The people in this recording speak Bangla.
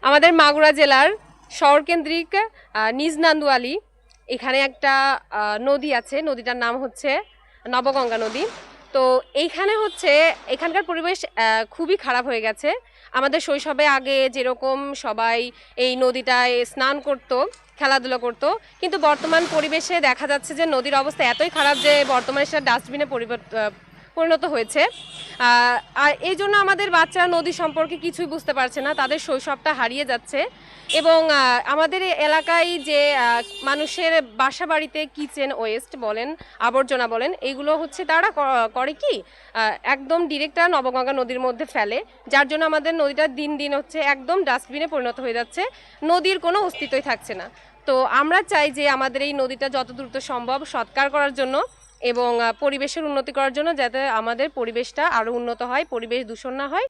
আমাদের মাগুরা জেলার শহরকেন্দ্রিক নিজ নান্দুয়ালি এখানে একটা নদী আছে, নদীটার নাম হচ্ছে নবগঙ্গা নদী। তো এইখানে হচ্ছে এখানকার পরিবেশ খুবই খারাপ হয়ে গেছে। আমাদের শৈশবে আগে যেরকম সবাই এই নদীটায় স্নান করত, খেলাধুলা করত, কিন্তু বর্তমান পরিবেশে দেখা যাচ্ছে যে নদীর অবস্থা এতই খারাপ যে বর্তমানে সেটা ডাস্টবিনে পরিণত হয়েছে। আর এই জন্য আমাদের বাচ্চারা নদী সম্পর্কে কিছুই বুঝতে পারছে না, তাদের শৈশবটা হারিয়ে যাচ্ছে। এবং আমাদের এলাকায় যে মানুষের বাসা বাড়িতে কিচেন ওয়েস্ট বলেন, আবর্জনা বলেন, এইগুলো হচ্ছে তারা করে কি একদম ডিরেক্ট নবগঙ্গা নদীর মধ্যে ফেলে, যার জন্য আমাদের নদীটা দিন দিন হচ্ছে একদম ডাস্টবিনে পরিণত হয়ে যাচ্ছে, নদীর কোনো অস্তিত্বই থাকছে না। তো আমরা চাই যে আমাদের এই নদীটা যত দ্রুত সম্ভব সৎকার করার জন্য এবং পরিবেশের উন্নতি করার জন্য, যাতে আমাদের পরিবেশটা আরও উন্নত হয়, পরিবেশ দূষণ না হয়।